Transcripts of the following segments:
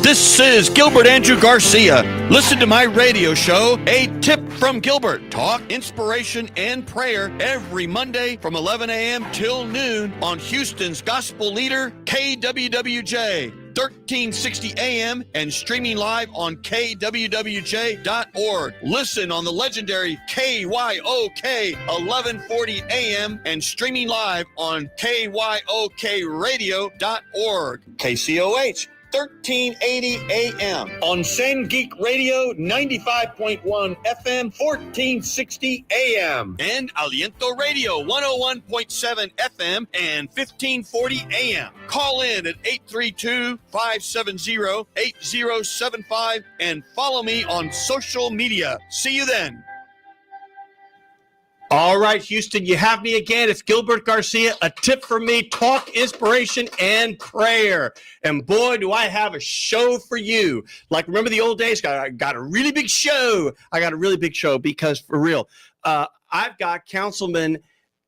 This is Gilbert Andrew Garcia. Listen to my radio show, A Tip from Gilbert. Talk, inspiration, and prayer every Monday from 11 a.m. till noon on Houston's gospel leader, KWWJ, 1360 AM, and streaming live on kwwj.org. Listen on the legendary KYOK 1140 AM and streaming live on kyokradio.org. KCOH 1380 AM on San Geek Radio 95.1 FM 1460 AM and Aliento Radio 101.7 FM and 1540 AM. Call in at 832-570-8075 and follow me on social media. See you then. All right, Houston, you have me again. It's Gilbert Garcia. A tip from me, talk, inspiration, and prayer. And boy, do I have a show for you. Like, remember the old days? I got a really big show. Because, for real, I've got Councilman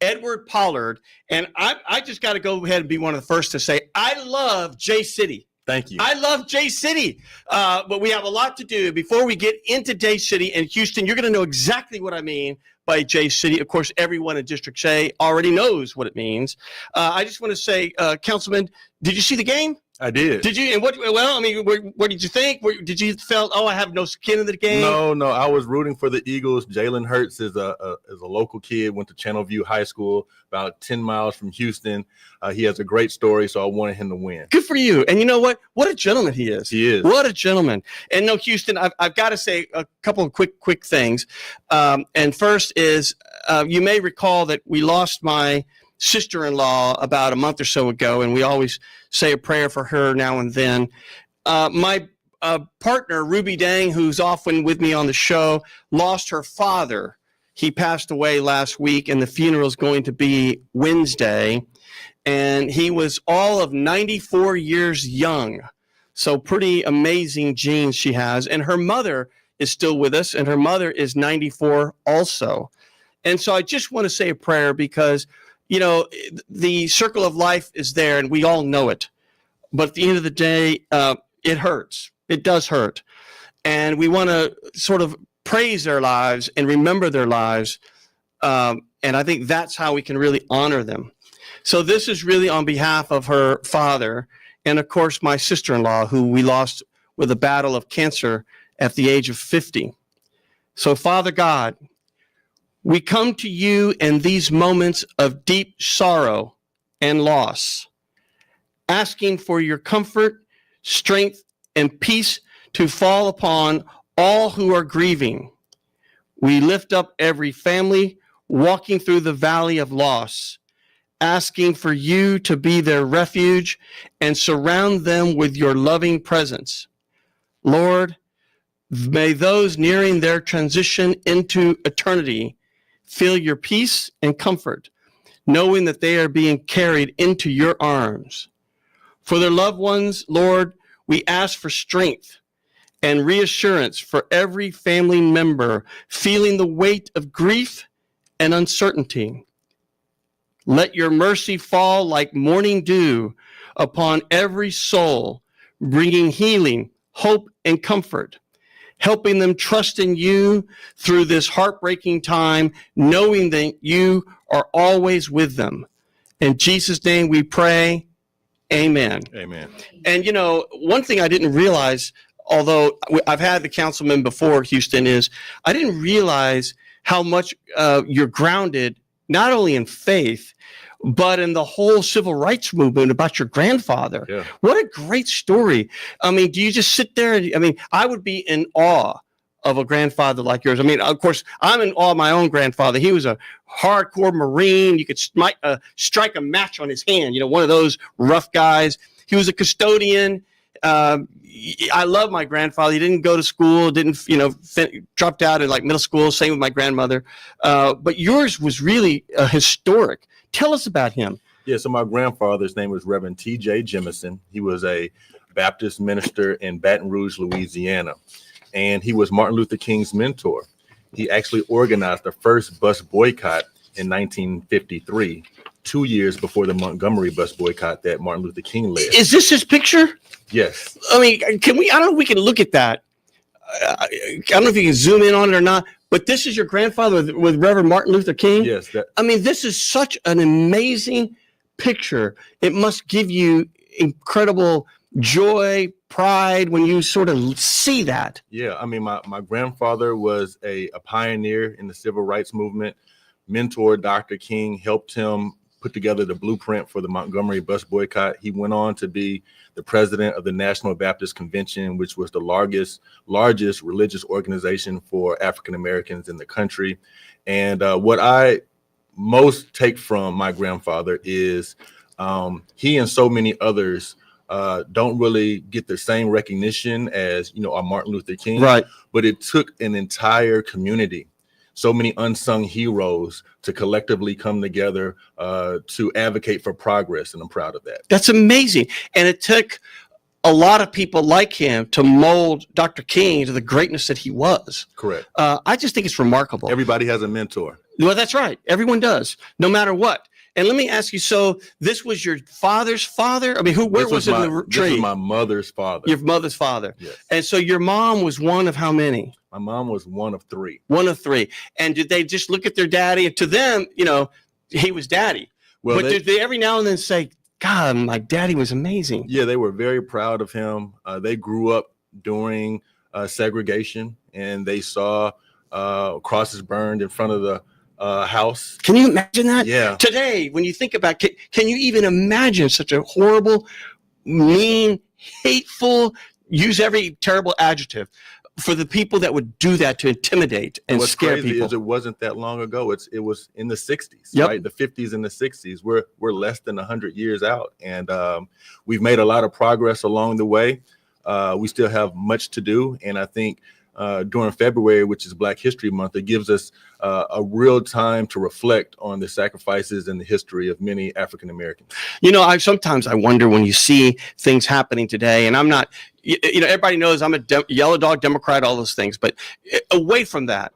Edward Pollard, and I just got to go ahead and be one of the first to say, I love J-City. Thank you. I love J-City, but we have a lot to do. Before we get into J-City and Houston, you're going to know exactly what I mean by J-City. Of course, everyone in District A already knows what it means. I just want to say, Councilman, did you see the game? I did. Did you? And what did you think? Did you felt, I have no skin in the game? No. I was rooting for the Eagles. Jalen Hurts is a local kid, went to Channelview High School, about 10 miles from Houston. He has a great story, so I wanted him to win. Good for you. And you know what? What a gentleman he is. He is. What a gentleman. And no, Houston, I've got to say a couple of quick things. And first is, you may recall that we lost my sister-in-law about a month or so ago, and we always say a prayer for her now and then. My partner, Ruby Dang, who's often with me on the show, lost her father. He passed away last week, and the funeral is going to be Wednesday. And he was all of 94 years young. So pretty amazing genes she has. And her mother is still with us, and her mother is 94 also. And so I just want to say a prayer because, you know, the circle of life is there, and we all know it. But at the end of the day, it hurts. It does hurt. And we want to sort of praise their lives and remember their lives. And I think that's how we can really honor them. So this is really on behalf of her father and, of course, my sister-in-law, who we lost with a battle of cancer at the age of 50. So, Father God, we come to you in these moments of deep sorrow and loss, asking for your comfort, strength, and peace to fall upon all who are grieving. We lift up every family walking through the valley of loss, asking for you to be their refuge and surround them with your loving presence. Lord, may those nearing their transition into eternity feel your peace and comfort, knowing that they are being carried into your arms. For their loved ones, Lord, we ask for strength and reassurance for every family member feeling the weight of grief and uncertainty. Let your mercy fall like morning dew upon every soul, bringing healing, hope, and comfort, helping them trust in you through this heartbreaking time, knowing that you are always with them. In Jesus' name we pray, amen. Amen. And, you know, one thing I didn't realize, although I've had the councilman before, Houston, is I didn't realize how much you're grounded, not only in faith, but in the whole civil rights movement about your grandfather. Yeah. What a great story. I mean, do you just sit there? I would be in awe of a grandfather like yours. I mean, of course, I'm in awe of my own grandfather. He was a hardcore Marine. You could strike a match on his hand, you know, one of those rough guys. He was a custodian. I love my grandfather. He didn't go to school, dropped out in like middle school. Same with my grandmother. But yours was really historic. Tell us about him. Yeah, so my grandfather's name was Reverend T.J. Jemison. He was a Baptist minister in Baton Rouge, Louisiana. And he was Martin Luther King's mentor. He actually organized the first bus boycott in 1953 2 years before the Montgomery bus boycott that Martin Luther King led. Is this his picture? Yes. I mean, I don't know if we can look at that. I don't know if you can zoom in on it or not, but this is your grandfather with Reverend Martin Luther King? Yes. I mean, this is such an amazing picture. It must give you incredible joy, pride when you sort of see that. Yeah. I mean, my grandfather was a pioneer in the civil rights movement, mentored Dr. King, helped him put together the blueprint for the Montgomery bus boycott. He went on to be the president of the National Baptist Convention, which was the largest religious organization for African Americans in the country. And what I most take from my grandfather is he and so many others don't really get the same recognition as, our Martin Luther King. Right. But it took an entire community, so many unsung heroes, to collectively come together to advocate for progress. And I'm proud of that. That's amazing. And it took a lot of people like him to mold Dr. King to the greatness that he was. Correct. I just think it's remarkable. Everybody has a mentor. Well, that's right. Everyone does, no matter what. And let me ask you, so this was your father's father? I mean, where was it in the tree? This was my mother's father. Your mother's father. Yes. And so your mom was one of how many? My mom was one of three. One of three. And did they just look at their daddy? And to them, he was daddy. Well, but did they every now and then say, God, my daddy was amazing? Yeah, they were very proud of him. They grew up during segregation, and they saw crosses burned in front of the house. Can you imagine that? Yeah. Today, when you think about it, can you even imagine such a horrible, mean, hateful, use every terrible adjective for the people that would do that to intimidate and What's scare crazy people? Is it wasn't that long ago. It was in the 60s, Yep. right? The 50s and the 60s. We're less than 100 years out, and we've made a lot of progress along the way. We still have much to do, and I think during February, which is Black History Month, it gives us a real time to reflect on the sacrifices and the history of many African Americans. Sometimes I wonder when you see things happening today, and I'm not, everybody knows I'm a yellow dog Democrat, all those things, but away from that,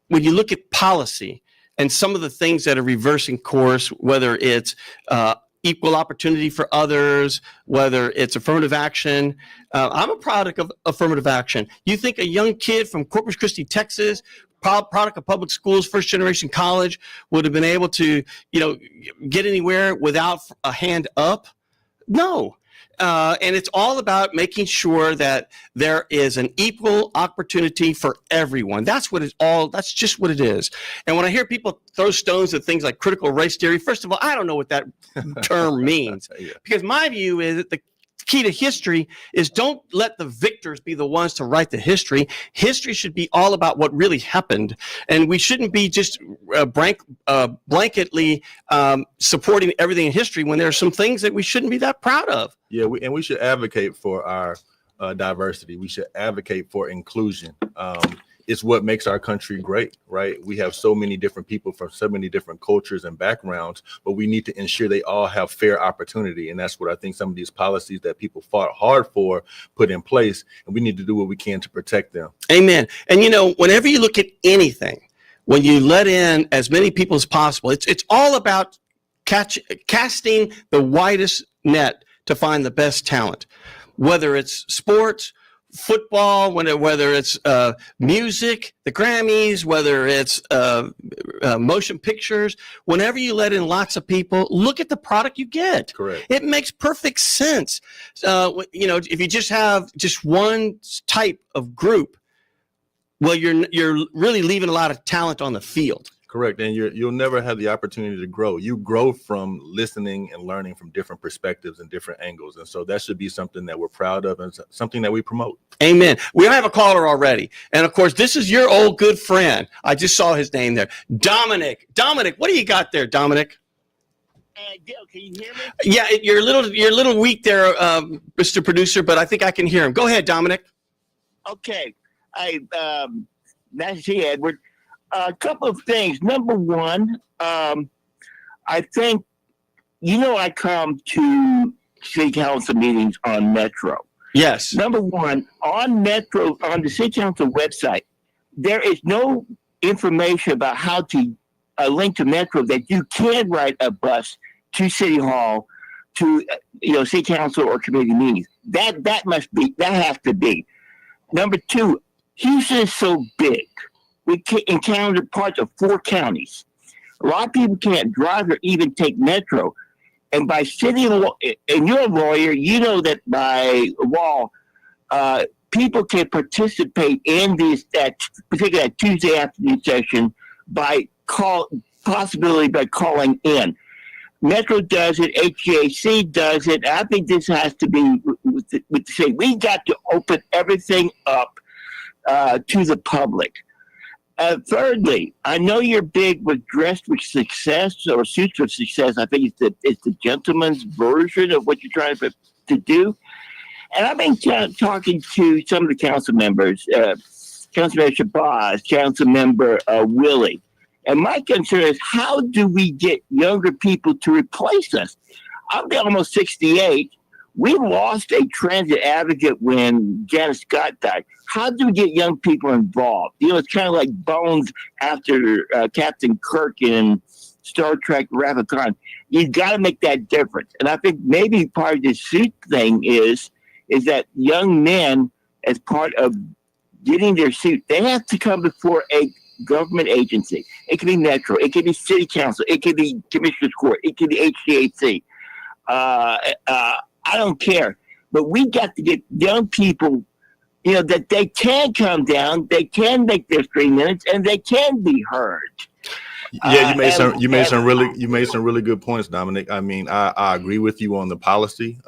when you look at policy and some of the things that are reversing course, whether it's equal opportunity for others, whether it's affirmative action. I'm a product of affirmative action. You think a young kid from Corpus Christi, Texas, product of public schools, first generation college, would have been able to, get anywhere without a hand up? No. And it's all about making sure that there is an equal opportunity for everyone. That's just what it is. And when I hear people throw stones at things like critical race theory, first of all, I don't know what that term means. Yeah. Because my view is that the key to history is don't let the victors be the ones to write the history. History should be all about what really happened. And we shouldn't be just blanketly supporting everything in history when there are some things that we shouldn't be that proud of. Yeah, we should advocate for our diversity. We should advocate for inclusion. It's what makes our country great, right? We have so many different people from so many different cultures and backgrounds, but we need to ensure they all have fair opportunity. And that's what I think some of these policies that people fought hard for put in place, and we need to do what we can to protect them. Amen. And whenever you look at anything, when you let in as many people as possible, it's all about casting the widest net to find the best talent, whether it's sports, football, whether it's music, the Grammys, whether it's motion pictures. Whenever you let in lots of people, look at the product you get. Correct. It makes perfect sense. If you just have just one type of group, well, you're really leaving a lot of talent on the field. Correct. And you'll never have the opportunity to grow. You grow from listening and learning from different perspectives and different angles. And so that should be something that we're proud of and something that we promote. Amen. We have a caller already. And of course, this is your old good friend. I just saw his name there. Dominic. Dominic, what do you got there, Dominic? Dale, can you hear me? Yeah, you're a little weak there, Mr. Producer, but I think I can hear him. Go ahead, Dominic. Okay. Nice to see you, Edward. A couple of things. Number one, I think, I come to city council meetings on Metro. Yes. Number one, on the city council website, there is no information about how to a link to Metro that you can ride a bus to City Hall, to City Council or committee meetings. That has to be. Number two, Houston is so big. We can encounter parts of 4 counties. A lot of people can't drive or even take Metro. And by city law, and you're a lawyer, you know that by law, people can participate in particularly that Tuesday afternoon session possibility by calling in. Metro does it, HGAC does it. I think this has to be with the city. We got to open everything up to the public. Thirdly, I know you're big with Dressed with Success or Suits with Success. I think it's the gentleman's version of what you're trying to do. And I've been talking to some of the council members, Councilmember Shabazz, Councilmember Willie. And my concern is, how do we get younger people to replace us? I'm almost 68. We lost a transit advocate when Janice Scott died. How do we get young people involved? It's kind of like Bones after Captain Kirk in Star Trek Wrath of Khan. You've got to make that difference. And I think maybe part of the suit thing is that young men, as part of getting their suit, they have to come before a government agency. It could be Metro. It could be City Council. It could be Commissioner's Court. It could be HGAC. I don't care. But we got to get young people, that they can come down, they can make their 3 minutes, and they can be heard. Yeah, you made some really good points, Dominic. I mean, I agree with you on the policy.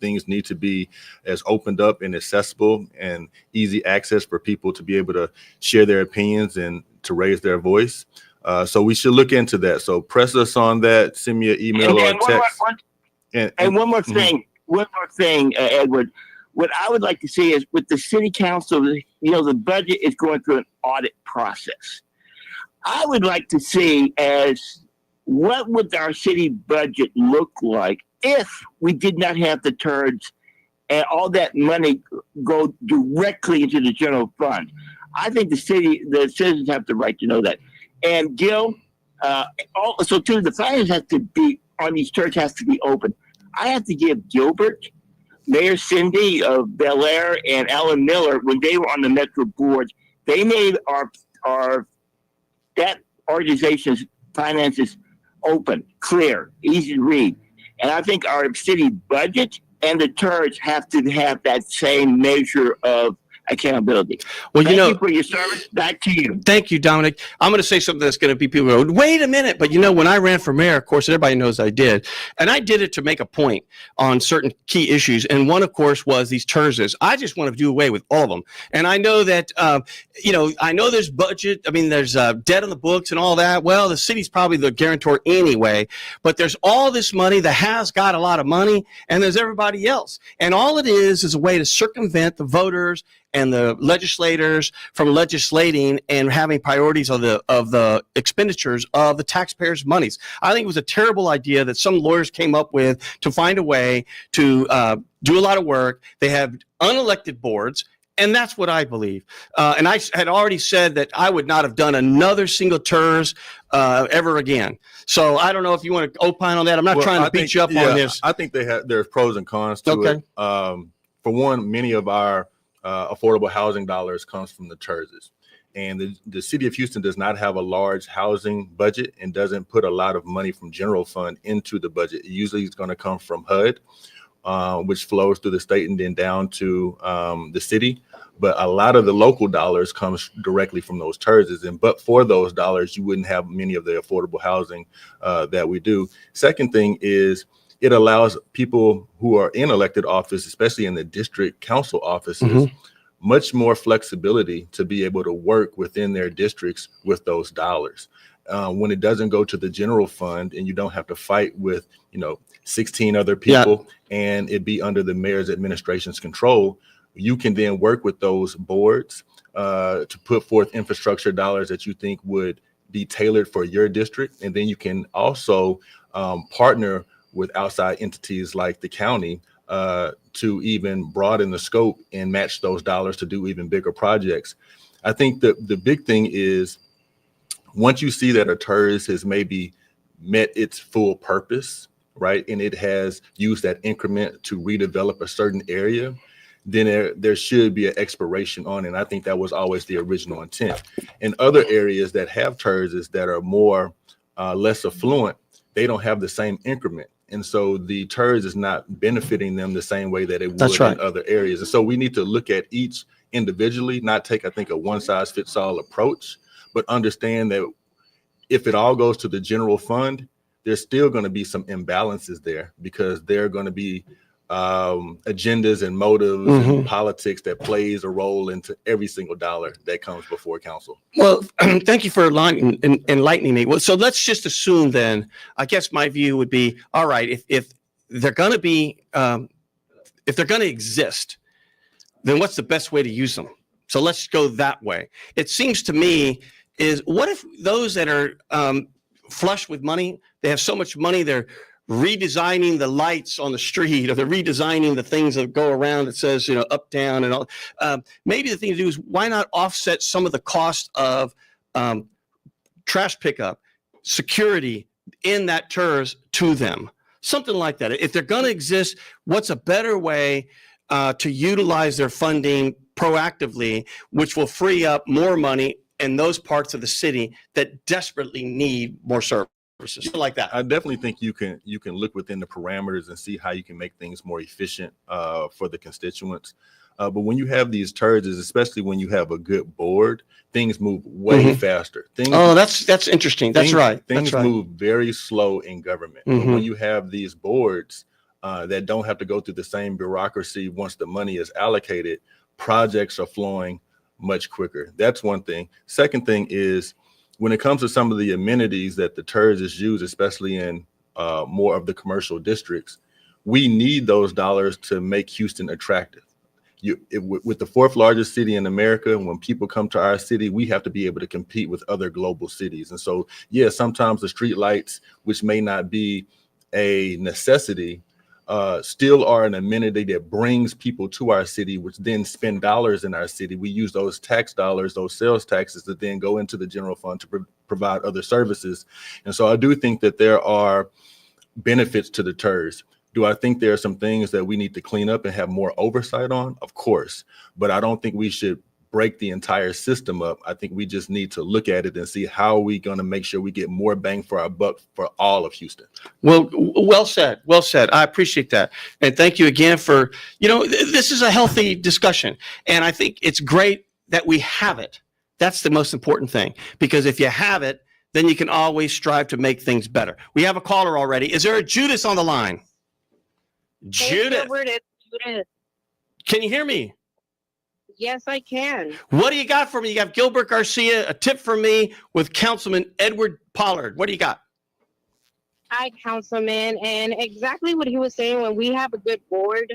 Things need to be as opened up and accessible and easy access for people to be able to share their opinions and to raise their voice. So we should look into that. So press us on that. Send me an email or a text. One more thing, Edward. What I would like to see is, with the city council, the budget is going through an audit process. I would like to see what would our city budget look like if we did not have the turds and all that money go directly into the general fund. I think the citizens have the right to know that. And Gil, also too, the finance has to be on these turds has to be open. I have to give Gilbert, Mayor Cindy of Bel Air, and Alan Miller, when they were on the Metro board, they made that organization's finances open, clear, easy to read. And I think our city budget and the turds have to have that same measure of accountability. Well, Thank you for your service. Back to you. Thank you, Dominic. I'm going to say something that's going to be people go, wait a minute. But when I ran for mayor, of course, everybody knows I did. And I did it to make a point on certain key issues. And one, of course, was these TERSs. I just want to do away with all of them. And I know that, I know there's budget. I mean, there's debt on the books and all that. Well, the city's probably the guarantor anyway. But there's all this money that has got a lot of money, and there's everybody else. And all it is a way to circumvent the voters and the legislators from legislating and having priorities of the expenditures of the taxpayers' monies. I think it was a terrible idea that some lawyers came up with to find a way to do a lot of work. They have unelected boards, and that's what I believe. And I had already said that I would not have done another single TERS ever again. So I don't know if you want to opine on that. I'm not trying to beat you up on this. I think there's pros and cons to it. For one, many of our affordable housing dollars comes from the TERSs. And the city of Houston does not have a large housing budget and doesn't put a lot of money from general fund into the budget. Usually it's going to come from HUD, which flows through the state and then down to the city. But a lot of the local dollars comes directly from those TERSs. But for those dollars, you wouldn't have many of the affordable housing that we do. Second thing is, it allows people who are in elected office, especially in the district council offices, much more flexibility to be able to work within their districts with those dollars. When it doesn't go to the general fund and you don't have to fight with, 16 other people and it be under the mayor's administration's control, you can then work with those boards to put forth infrastructure dollars that you think would be tailored for your district. And then you can also partner with outside entities like the county to even broaden the scope and match those dollars to do even bigger projects. I think the big thing is once you see that a TERS has maybe met its full purpose, right, and it has used that increment to redevelop a certain area, then there should be an expiration on it. And I think that was always the original intent. In other areas that have TERSs that are more less affluent, they don't have the same increment. And so the TERS is not benefiting them the same way that it would in other areas. And so we need to look at each individually, not take, I think, a one size fits all approach, but understand that if it all goes to the general fund, there's still going to be some imbalances there, because there are going to be agendas and motives and politics that plays a role into every single dollar that comes before council. Well, thank you for enlightening me. Well, so let's just assume then, I guess my view would be, all right, if they're going to be, if they're going to exist, then what's the best way to use them? So let's go that way. It seems to me is, what if those that are flush with money, they have so much money, they're redesigning the lights on the street, or they're redesigning the things that go around that says, you know, up, down, and all. Maybe the thing to do is, why not offset some of the cost of trash pickup, security in that TERS to them? Something like that. If they're going to exist, what's a better way to utilize their funding proactively, which will free up more money in those parts of the city that desperately need more services? Something like that. I definitely think you can look within the parameters and see how you can make things more efficient for the constituents. But when you have these TERS, especially when you have a good board, things move way faster. That's interesting. That's right. Things move very slow in government. But when you have these boards that don't have to go through the same bureaucracy once the money is allocated, projects are flowing much quicker. That's one thing. Second thing is, when it comes to some of the amenities that the TERS is used, especially in more of the commercial districts, we need those dollars to make Houston attractive. With the fourth largest city in America, when people come to our city, we have to be able to compete with other global cities. And so, yeah, sometimes the street lights, which may not be a necessity, still are an amenity that brings people to our city, which then spend dollars in our city. We use those tax dollars, those sales taxes, to then go into the general fund to provide other services. And so I do think that there are benefits to the TERS. Do I think there are some things that we need to clean up and have more oversight on? Of course, but I don't think we should break the entire system up. I think we just need to look at it and see how we going to make sure we get more bang for our buck for all of Houston. Well, well said. Well said. I appreciate that. And thank you again for, this is a healthy discussion. And I think it's great that we have it. That's the most important thing, because if you have it, then you can always strive to make things better. We have a caller already. Is there a Judith on the line? Judith. Gilbert, it's Judith. Can you hear me? Yes, I can. What do you got for me? You got Gilbert Garcia, a tip for me with Councilman Edward Pollard. What do you got? Hi, Councilman. And exactly what he was saying, when we have a good board,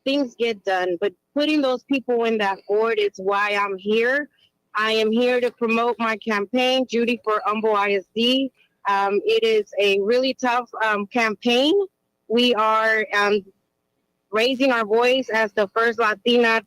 things get done. But putting those people in that board is why I'm here. I am here to promote my campaign, Judy for Humble ISD. It is a really tough campaign. We are raising our voice as the first Latina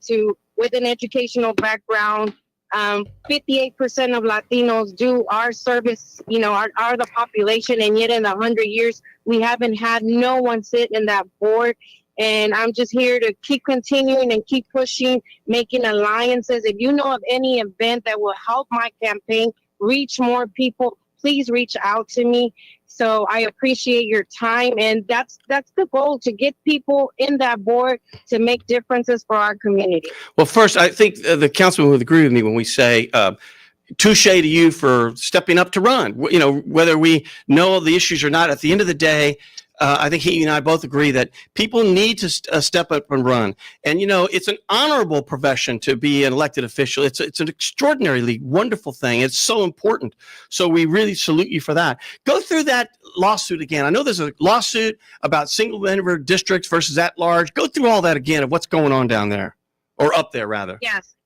with an educational background. 58% of Latinos do our service, are the population, and yet in 100 years, we haven't had no one sit in that board. And I'm just here to keep continuing and keep pushing, making alliances. If you know of any event that will help my campaign reach more people, please reach out to me. So I appreciate your time. And that's the goal, to get people in that board to make differences for our community. Well, first, I think the councilman would agree with me when we say, touche to you for stepping up to run. Whether we know the issues or not, at the end of the day, I think he and I both agree that people need to step up and run. And, it's an honorable profession to be an elected official. It's an extraordinarily wonderful thing. It's so important. So we really salute you for that. Go through that lawsuit again. I know there's a lawsuit about single member districts versus at large. Go through all that again of what's going on down there, or up there rather. Yes.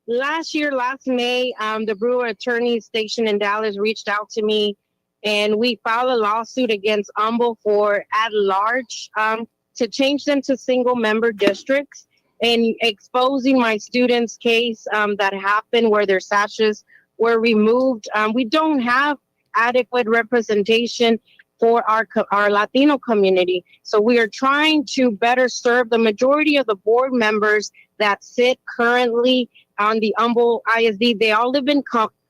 Last May, the Brewer Attorneys Station in Dallas reached out to me, and we filed a lawsuit against Humble for at large to change them to single member districts, and exposing my students' case that happened where their sashes were removed. We don't have adequate representation for our Latino community. So we are trying to better serve the majority of the board members that sit currently on the Humboldt ISD. They all live in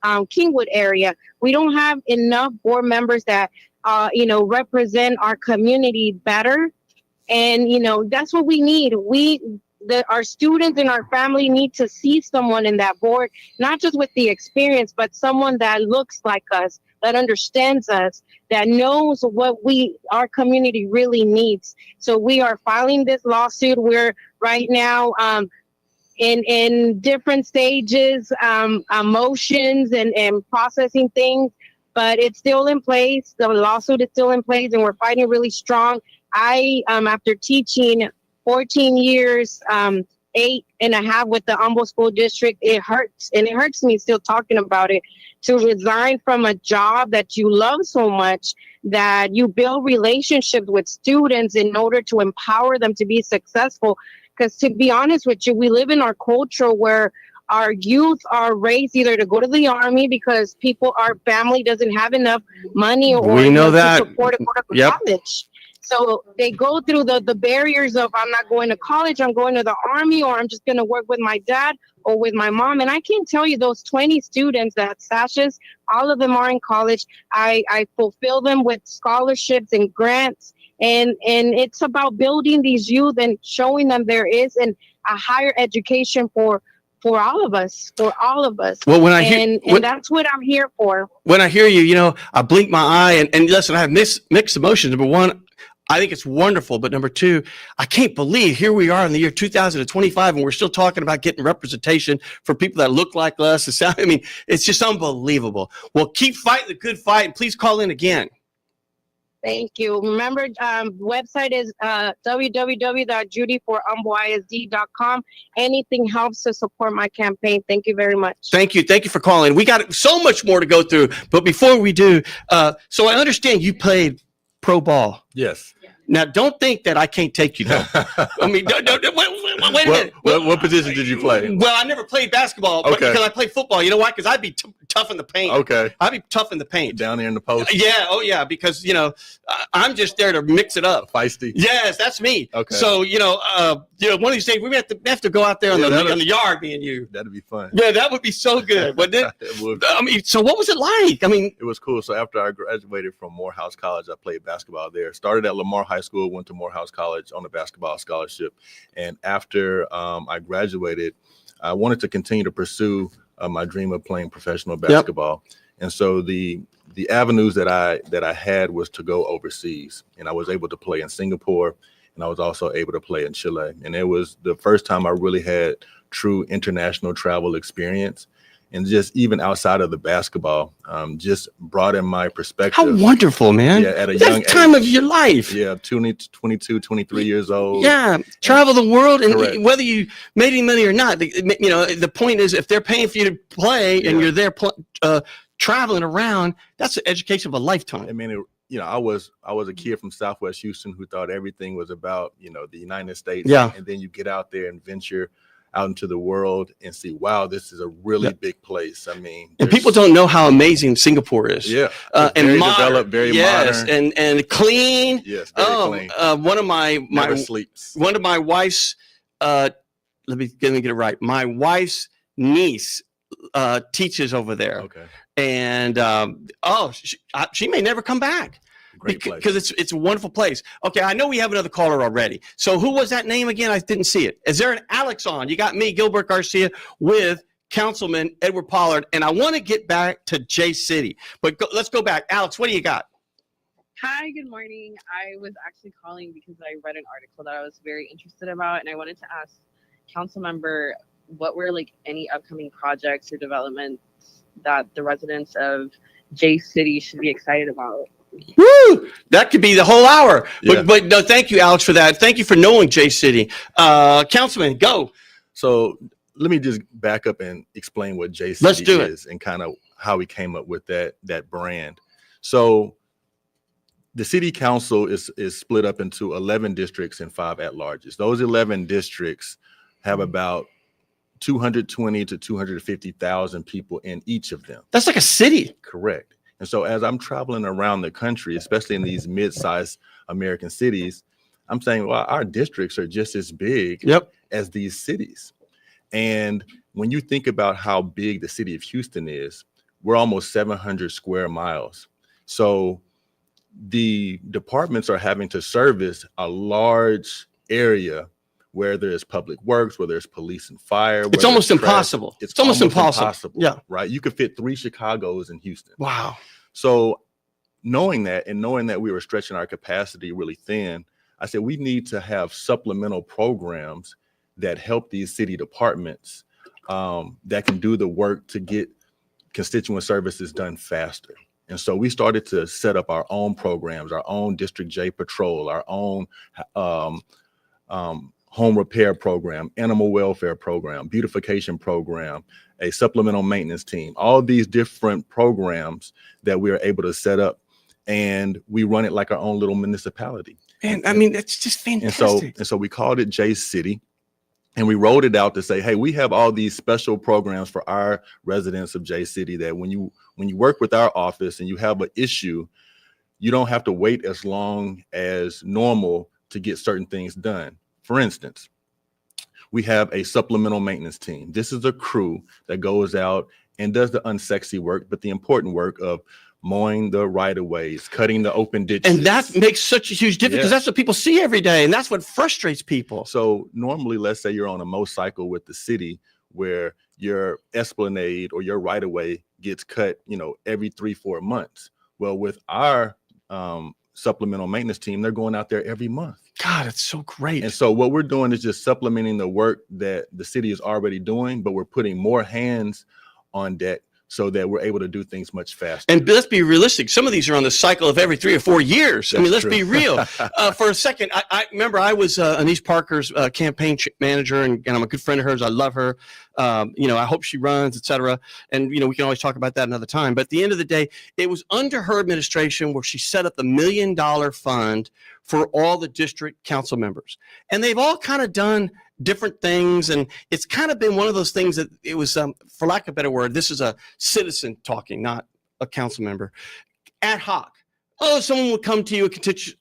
Kingwood area. We don't have enough board members that represent our community better. And that's what we need. Our students and our family need to see someone in that board, not just with the experience, but someone that looks like us, that understands us, that knows what our community really needs. So we are filing this lawsuit. We're right now in different stages, motions and processing things, but it's still in place. The lawsuit is still in place, and we're fighting really strong. After teaching 14 years, 8.5 with the Humboldt School District, it hurts, and it hurts me still talking about it, to resign from a job that you love so much, that you build relationships with students in order to empower them to be successful. Because to be honest with you, we live in our culture where our youth are raised either to go to the army because our family doesn't have enough money or We know that. to support to go to Yep. college. So they go through the barriers of, I'm not going to college, I'm going to the army, or I'm just going to work with my dad or with my mom. And I can tell you, those 20 students that Sasha's, all of them are in college. I fulfill them with scholarships and grants. And it's about building these youth and showing them there is a higher education for all of us, Well, when I hear, and that's what I'm here for. when I hear you, I blink my eye and listen, I have mixed emotions. Number one, I think it's wonderful. But number two, I can't believe here we are in the year 2025 and we're still talking about getting representation for people that look like us. It's just unbelievable. Well, keep fighting the good fight and please call in again. Thank you. Remember, website is www.judyforhumbleisd.com. Anything helps to support my campaign. Thank you very much. Thank you. Thank you for calling. We got so much more to go through. But before we do, so I understand you played pro ball. Yes. Now, don't think that I can't take you though. I mean, wait a minute. What position did you play? Well, I never played basketball because I played football. You know why? Because I'd be tough in the paint. Okay. I'd be tough in the paint. Down there in the post. Yeah. Oh, yeah. Because, I'm just there to mix it up. Feisty. Yes, that's me. Okay. So, one of these days we have to go out there on the yard, me and you. That'd be fun. Yeah, that would be so good, wouldn't it? It would. I mean, so what was it like? I mean, it was cool. So after I graduated from Morehouse College, I played basketball there. Started at Lamar High School, went to Morehouse College on a basketball scholarship. And after I graduated, I wanted to continue to pursue my dream of playing professional basketball. Yep. And so the avenues that I had was to go overseas. And I was able to play in Singapore, and I was also able to play in Chile. And it was the first time I really had true international travel experience. And just even outside of the basketball, just broadened my perspective. How wonderful, man. Yeah, at a That's young time age. of your life. Yeah, 22, 23 years old. Yeah, travel the world, and Correct. whether you made any money or not, the point is, if they're paying for you to play and you're there traveling around, that's the education of a lifetime. I mean, I was a kid from Southwest Houston who thought everything was about, the United States. Yeah. And then you get out there and venture out into the world and see, wow, this is a really big place. I mean, and people don't know how amazing Singapore is. Yeah. And very modern, developed, very modern. and clean. Yes, very clean. One of my Never sleeps. One of my wife's let me get it right. My wife's niece teaches over there. Okay. And she may never come back. Because it's a wonderful place. Okay, I know we have another caller already. So who was that name again? I didn't see it. Is there an Alex on? You got me, Gilbert Garcia, with Councilman Edward Pollard. And I want to get back to J City. But let's go back. Alex, what do you got? Hi, good morning. I was actually calling because I read an article that I was very interested about. And I wanted to ask council member, what were any upcoming projects or developments that the residents of J City should be excited about? Woo! That could be the whole hour. Yeah. But no, thank you, Alex, for that. Thank you for knowing J City. Councilman, go. So let me just back up and explain what J City is and kind of how we came up with that brand. So the city council is split up into 11 districts and 5 at-larges. Those 11 districts have about 220 to 250,000 people in each of them. That's like a city. Correct. And so as I'm traveling around the country, especially in these mid-sized American cities, I'm saying, well, our districts are just as big as these cities. And when you think about how big the city of Houston is, we're almost 700 square miles. So the departments are having to service a large area where there's public works, where there's police and fire. It's almost impossible. It's almost impossible. Yeah. Right. You could fit 3 Chicagos in Houston. Wow. So knowing that we were stretching our capacity really thin, I said, we need to have supplemental programs that help these city departments that can do the work to get constituent services done faster. And so we started to set up our own programs, our own District J Patrol, our own home repair program, animal welfare program, beautification program, a supplemental maintenance team, all these different programs that we are able to set up, and we run it like our own little municipality. And I mean, it's just fantastic. And so we called it J City, and we rolled it out to say, hey, we have all these special programs for our residents of J City that when you work with our office and you have an issue, you don't have to wait as long as normal to get certain things done. For instance, we have a supplemental maintenance team. This is a crew that goes out and does the unsexy work, but the important work of mowing the right-of-ways, cutting the open ditches. And that makes such a huge difference because that's what people see every day, and that's what frustrates people. So normally, let's say you're on a motorcycle with the city where your esplanade or your right-of-way gets cut, every 3-4 months. Well, with our supplemental maintenance team, they're going out there every month. God, it's so great. And so what we're doing is just supplementing the work that the city is already doing, but we're putting more hands on deck so that we're able to do things much faster. And let's be realistic. Some of these are on the cycle of every 3 or 4 years. That's let's true. be real. For a second, I remember I was Anise Parker's campaign manager, and I'm a good friend of hers. I love her. I hope she runs, et cetera. And, we can always talk about that another time. But at the end of the day, it was under her administration where she set up the $1 million fund for all the district council members. And they've all kind of done different things. And it's kind of been one of those things that it was, for lack of a better word, this is a citizen talking, not a council member, ad hoc. Oh, someone would come to you,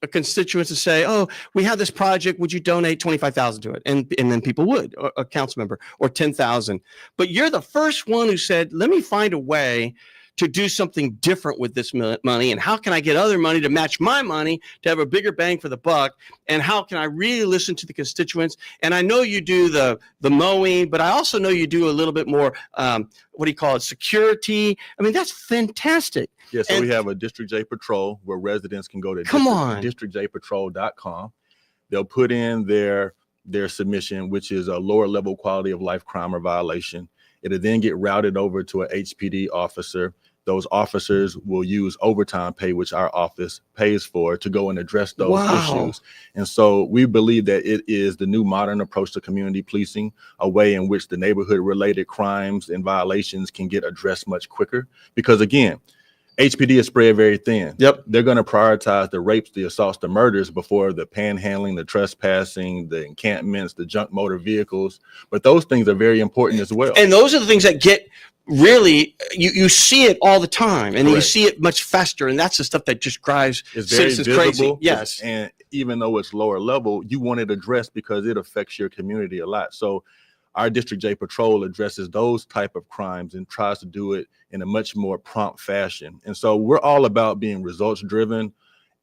a constituent, and say, oh, we have this project. Would you donate $25,000 to it? And then people would, or a council member, or $10,000. But you're the first one who said, let me find a way to do something different with this money. And how can I get other money to match my money to have a bigger bang for the buck? And how can I really listen to the constituents? And I know you do the mowing, but I also know you do a little bit more, security. I mean, that's fantastic. Yeah, so we have a District J Patrol where residents can go to districtjpatrol.com. They'll put in their submission, which is a lower level quality of life crime or violation. It'll then get routed over to an HPD officer. Those officers will use overtime pay, which our office pays for, to go and address those issues. And so we believe that it is the new modern approach to community policing, a way in which the neighborhood related crimes and violations can get addressed much quicker. Because again, HPD is spread very thin. Yep. They're going to prioritize the rapes, the assaults, the murders before the panhandling, the trespassing, the encampments, the junk motor vehicles. But those things are very important as well. And those are the things that get really, you see it all the time, and Correct. you see it much faster. And that's the stuff that just drives It's very citizens visible. crazy. Yes. And even though it's lower level, you want it addressed because it affects your community a lot. So our District J Patrol addresses those type of crimes and tries to do it in a much more prompt fashion. And so we're all about being results driven.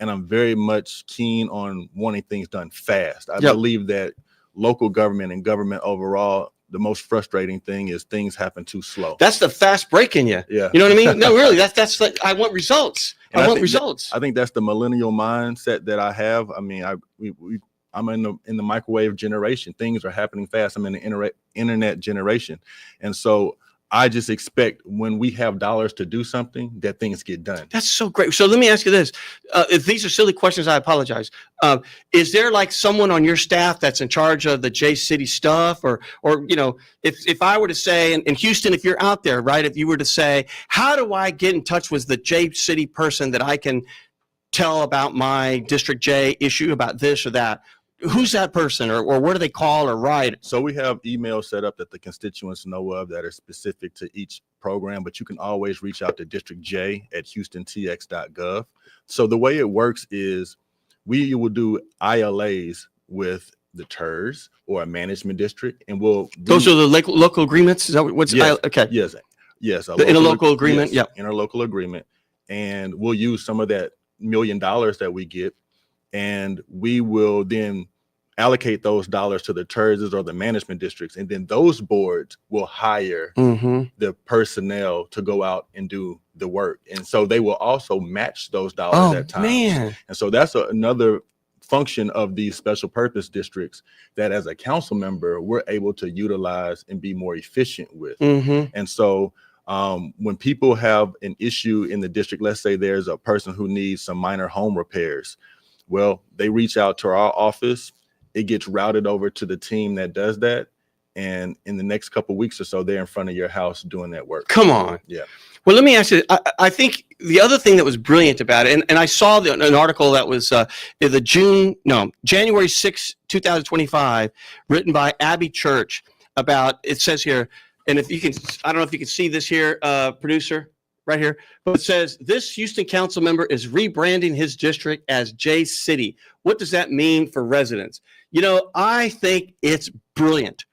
And I'm very much keen on wanting things done fast. I believe that local government and government overall, the most frustrating thing is things happen too slow. That's the fast break in you. Yeah. You know what I mean? No, really, that's like, I want results. And I want think results. I think that's the millennial mindset that I have. I mean, I'm in the microwave generation. Things are happening fast. I'm in the internet generation. And so I just expect when we have dollars to do something that things get done. That's so great. So let me ask you this. If these are silly questions, I apologize. Is there like someone on your staff that's in charge of the J City stuff? Or if I were to say, in Houston, if you're out there, right, if you were to say, how do I get in touch with the J City person that I can tell about my District J issue, about this or that? who's that person, or where do they call or write? So we have emails set up that the constituents know of that are specific to each program, but you can always reach out to District J at houstontx.gov. So the way it works is we will do ILAs with the TERS or a management district, and Those are the local agreements. Is that what's yes, okay? Yes. The interlocal agreement. Yes, Yeah. interlocal agreement, and we'll use some of that $1 million that we get, and we will then allocate those dollars to the TERS or the management districts, and then those boards will hire the personnel to go out and do the work, and so they will also match those dollars at times. Man. And so that's another function of these special purpose districts that as a council member we're able to utilize and be more efficient with. And so when people have an issue in the district, let's say there's a person who needs some minor home repairs, well, they reach out to our office, it gets routed over to the team that does that, and in the next couple of weeks or so they're in front of your house doing that work. Come on. Yeah. Well, let me ask you, I think the other thing that was brilliant about it, and I saw an article that was January 6, 2025, written by Abby Church about, it says here, and if you can, I don't know if you can see this here, producer, right here, but it says, this Houston council member is rebranding his district as J City. What does that mean for residents? You know, I think it's brilliant.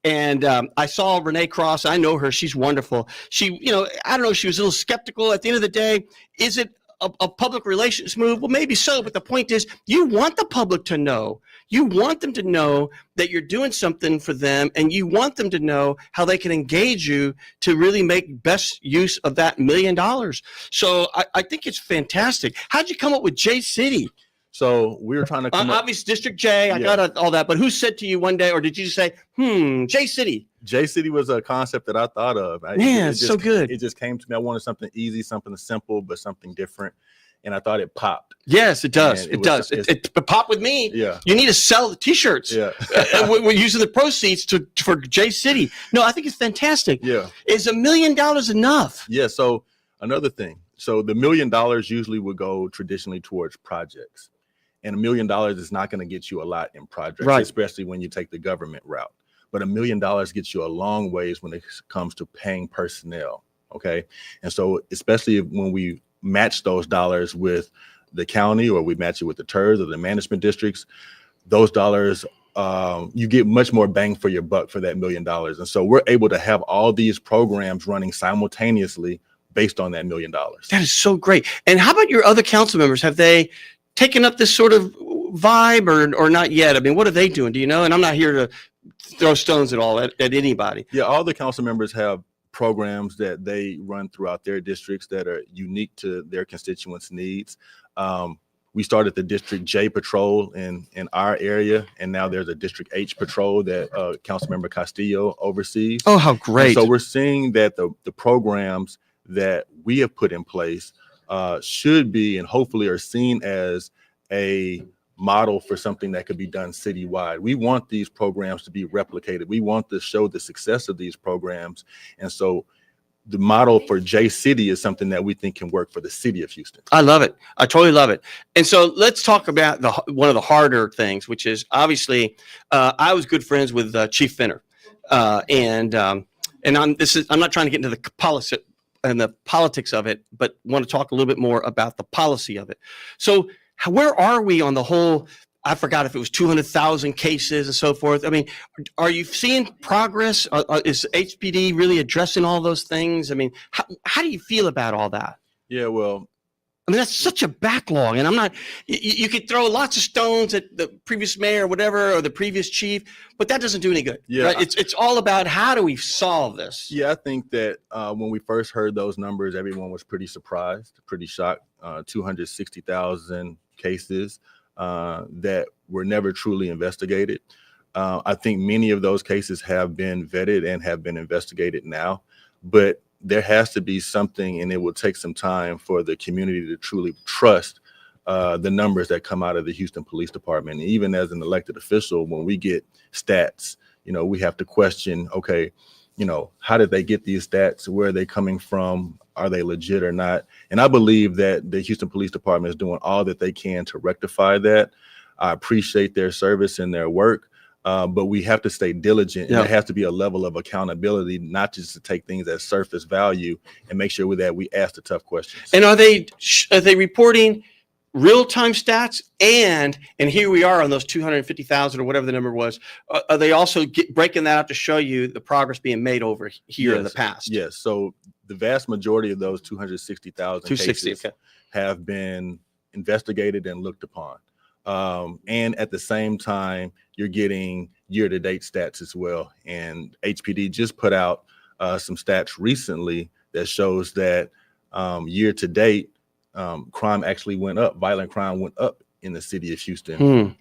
And I saw Renee Cross. I know her. She's wonderful. She, I don't know, she was a little skeptical. At the end of the day, is it a public relations move? Well, maybe so. But the point is, you want the public to know. You want them to know that you're doing something for them, and you want them to know how they can engage you to really make best use of that $1 million. So I think it's fantastic. How'd you come up with J City? So we were trying to come up. Obviously, District J, I got all that. But who said to you one day, or did you just say, J City? J City was a concept that I thought of. Man, it's so good. It just came to me. I wanted something easy, something simple, but something different. And I thought it popped. Yes, it does. And it does. It popped with me. Yeah. You need to sell the T-shirts. Yeah. And we're using the proceeds for J City. No, I think it's fantastic. Yeah. Is $1 million enough? Yeah. So another thing. So the $1 million usually would go traditionally towards projects. And $1 million is not going to get you a lot in projects, right, especially when you take the government route. But $1 million gets you a long ways when it comes to paying personnel. Okay. And so especially when we match those dollars with the county, or we match it with the TERS or the management districts, those dollars, you get much more bang for your buck for that $1 million. And so we're able to have all these programs running simultaneously based on that $1 million. That is so great. And how about your other council members? Have they taken up this sort of vibe or not yet? I mean, what are they doing? Do you know? And I'm not here to throw stones at all at anybody. Yeah, all the council members have programs that they run throughout their districts that are unique to their constituents' needs. We started the District J patrol in our area, and now there's a District H patrol that Councilmember Castillo oversees. Oh, how great. And so we're seeing that the programs that we have put in place should be, and hopefully are seen as, a model for something that could be done citywide. We want these programs to be replicated. We want to show the success of these programs. And so the model for J City is something that we think can work for the city of Houston. I love it. I totally love it. And so let's talk about one of the harder things, which is obviously I was good friends with Chief Finner. And I'm not trying to get into the policy and the politics of it, but want to talk a little bit more about the policy of it. So where are we on the whole? I forgot if it was 200,000 cases and so forth. I mean, are you seeing progress? Is HPD really addressing all those things? I mean, how do you feel about all that? Yeah, well, I mean, that's such a backlog, and I'm not, you could throw lots of stones at the previous mayor or whatever, or the previous chief, but that doesn't do any good. Yeah. Right? It's all about how do we solve this? Yeah, I think that when we first heard those numbers, everyone was pretty surprised, pretty shocked. 260,000 cases that were never truly investigated. I think many of those cases have been vetted and have been investigated now, but there has to be something, and it will take some time for the community to truly trust the numbers that come out of the Houston Police Department. And even as an elected official, when we get stats, we have to question, okay, how did they get these stats? Where are they coming from? Are they legit or not? And I believe that the Houston Police Department is doing all that they can to rectify that. I appreciate their service and their work. But we have to stay diligent, and there has to be a level of accountability, not just to take things at surface value, and make sure that we ask the tough questions. And are they reporting real-time stats? And here we are on those 250,000 or whatever the number was. Are they also breaking that out to show you the progress being made over here in the past? Yes. So the vast majority of those 260,000 cases have been investigated and looked upon. And at the same time, you're getting year-to-date stats as well. And HPD just put out some stats recently that shows that year-to-date, crime actually went up. Violent crime went up in the city of Houston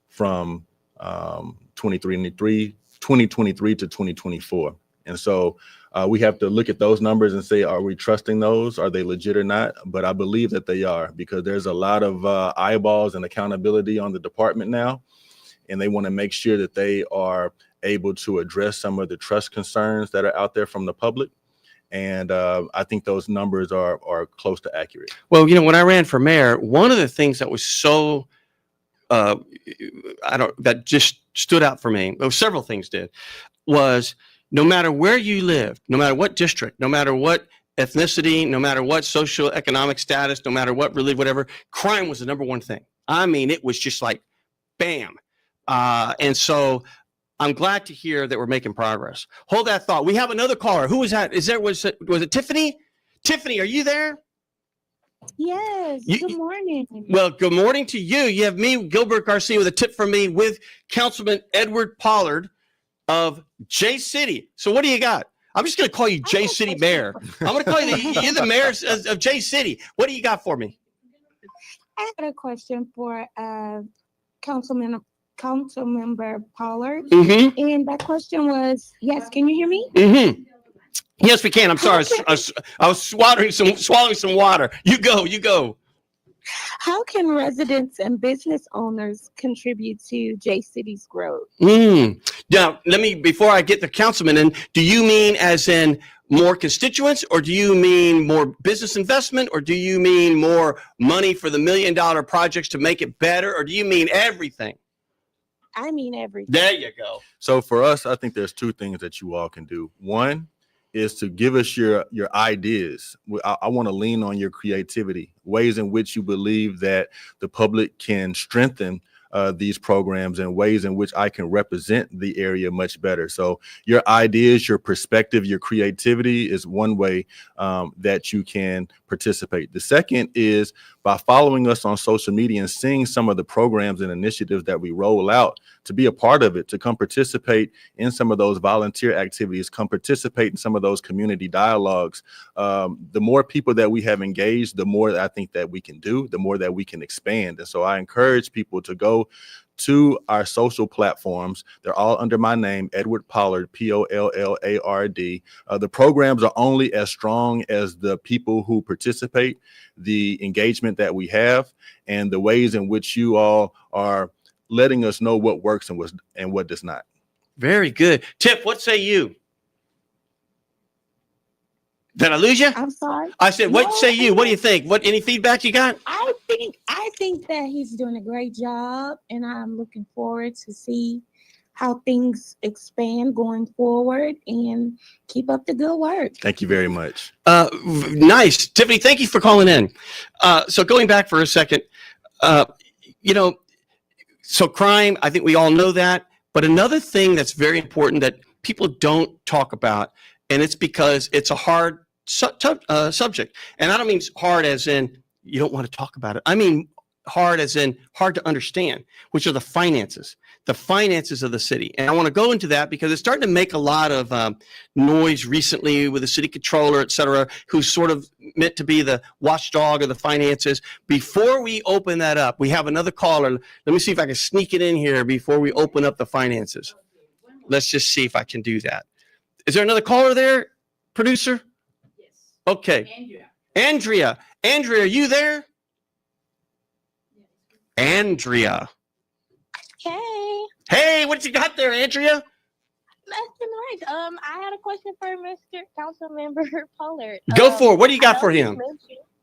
from 2023 to 2024. And so we have to look at those numbers and say, are we trusting those? Are they legit or not? But I believe that they are, because there's a lot of eyeballs and accountability on the department now. And they want to make sure that they are able to address some of the trust concerns that are out there from the public. And I think those numbers are close to accurate. Well, when I ran for mayor, one of the things that was so that just stood out for me, well, several things did, was no matter where you lived, no matter what district, no matter what ethnicity, no matter what social economic status, no matter what religion, whatever, crime was the number one thing. I mean, it was just like, bam. And so I'm glad to hear that we're making progress. Hold that thought. We have another caller. Who was that? Was it Tiffany? Tiffany, are you there? Yes. Good morning. Well, good morning to you. You have me, Gilbert Garcia, with a tip from me with Councilman Edward Pollard of J City. So what do you got? I'm just going to call you J City Mayor. I'm going to call you're the mayor of J City. What do you got for me? I had a question for Councilmember Pollard. Mm-hmm. And that question was, yes, can you hear me? Mm-hmm. Yes, we can. I'm sorry. I was swallowing some water. You go. How can residents and business owners contribute to J City's growth? Now, before I get the councilman in, do you mean as in more constituents, or do you mean more business investment, or do you mean more money for the $1 million projects to make it better, or do you mean everything? I mean everything. There you go. So for us, I think there's two things that you all can do. One is to give us your ideas. I want to lean on your creativity, ways in which you believe that the public can strengthen these programs, and ways in which I can represent the area much better. So your ideas, your perspective, your creativity is one way that you can participate. The second is by following us on social media and seeing some of the programs and initiatives that we roll out, to be a part of it, to come participate in some of those volunteer activities, come participate in some of those community dialogues. The more people that we have engaged, the more I think that we can do, the more that we can expand. And so I encourage people to go to our social platforms. They're all under my name, Edward Pollard, Pollard. The programs are only as strong as the people who participate, the engagement that we have, and the ways in which you all are letting us know what works and what does not. Very good. Tip, what say you? Did I lose you? I'm sorry. I said, what say you? What do you think? Any feedback you got? I think that he's doing a great job, and I'm looking forward to see how things expand going forward, and keep up the good work. Thank you very much. Nice. Tiffany, thank you for calling in. So going back for a second, so crime, I think we all know that. But another thing that's very important that people don't talk about, and it's because it's a hard subject. And I don't mean hard as in you don't want to talk about it. I mean hard as in hard to understand, which are the finances of the city. And I want to go into that because it's starting to make a lot of noise recently with the city controller, et cetera, who's sort of meant to be the watchdog of the finances. Before we open that up, we have another caller. Let me see if I can sneak it in here before we open up the finances. Let's just see if I can do that. Is there another caller there, producer? Yes. Okay. Andrea, are you there? Andrea. Hey, what you got there, Andrea? Nothing right. I had a question for Mr. Councilmember Pollard. Go for it. What do you got for him?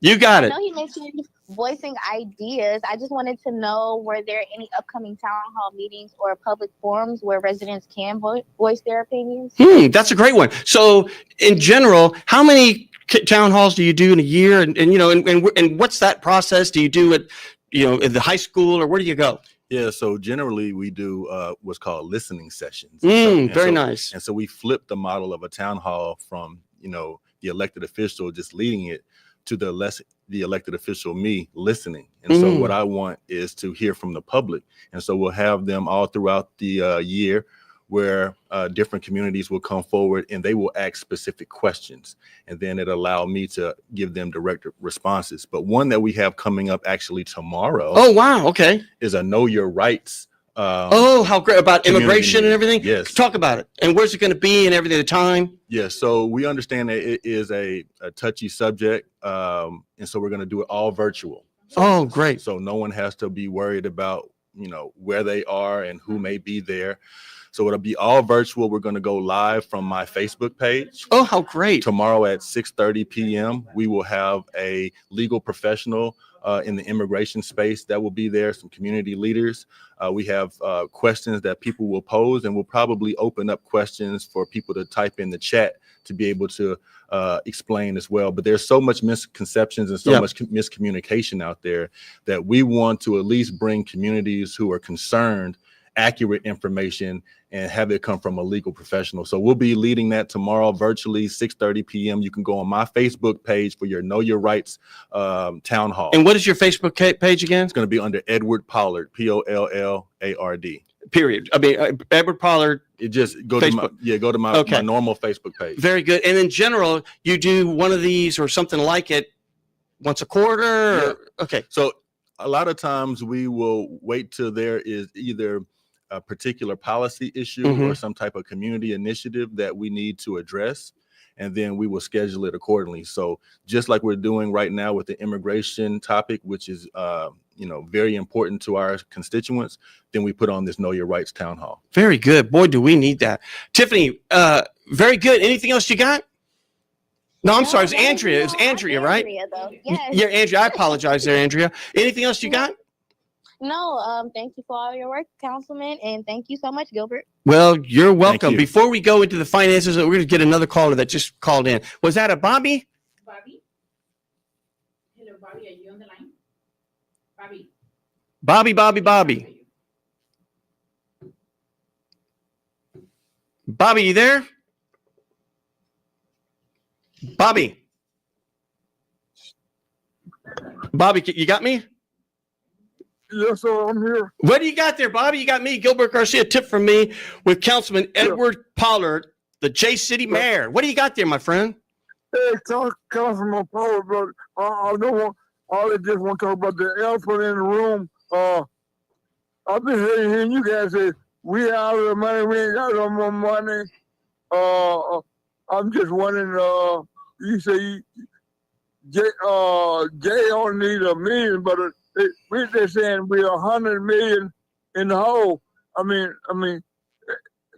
You got I it. know he mentioned voicing ideas. I just wanted to know, were there any upcoming town hall meetings or public forums where residents can voice their opinions? That's a great one. So in general, how many town halls do you do in a year? And you know, and what's that process? Do you do it, you know, in the high school, or where do you go? Yeah, so generally we do what's called listening sessions. Very nice. And so we flip the model of a town hall from, you know, the elected official just leading it to the elected official, me, listening. And so what I want is to hear from the public. And so we'll have them all throughout the year where different communities will come forward and they will ask specific questions. And then it allow me to give them direct responses. But one that we have coming up actually tomorrow. Oh, wow. Okay. Is a Know Your Rights. How great, about immigration and everything? Yes. Talk about it. And where's it going to be and everything, the time? Yes. So we understand that it is a touchy subject. And so we're going to do it all virtual. So, great. So no one has to be worried about, you know, where they are and who may be there. So it'll be all virtual. We're going to go live from my Facebook page. Oh, how great. Tomorrow at 6:30 p.m. we will have a legal professional in the immigration space that will be there, some community leaders. We have questions that people will pose, and we'll probably open up questions for people to type in the chat to be able to explain as well. But there's so much misconceptions and so much miscommunication out there that we want to at least bring communities who are concerned accurate information and have it come from a legal professional. So we'll be leading that tomorrow virtually, 6:30 p.m. You can go on my Facebook page for your Know Your Rights town hall. And what is your Facebook page again? It's going to be under Edward Pollard, Pollard. Period. I mean, Edward Pollard. It just go Facebook. to my normal Facebook page. Very good. And in general, you do one of these or something like it once a quarter? Yeah. Okay. So a lot of times we will wait till there is either a particular policy issue or some type of community initiative that we need to address, and then we will schedule it accordingly. So just like we're doing right now with the immigration topic, which is very important to our constituents, then we put on this Know Your Rights town hall. Very good. Boy, do we need that. Tiffany, very good. Anything else you got? No, I'm sorry. It's Andrea. It's Andrea, right? Andrea, though. Yes. Yeah, Andrea. I apologize there, Andrea. Anything else you got? No, thank you for all your work, Councilman, and thank you so much, Gilbert. Well, you're welcome. you. Before we go into the finances, we're going to get another caller that just called in. Was that a Bobby? Bobby? Hello, Bobby. Are you on the line? Bobby. Bobby. Bobby, you there? Bobby, you got me? Yes, sir, I'm here. What do you got there, Bobby? You got me, Gilbert Garcia, tip from me with Councilman Edward Pollard, the J City Mayor. What do you got there, my friend? Hey, Councilman Pollard, but I don't want, I just want to talk about the elephant in the room. I've been hearing you guys say, we out of the money, we ain't got no more money. I'm just wondering, you say Jay only need $1 million, but we're just saying we're $100 million in the hole. I mean,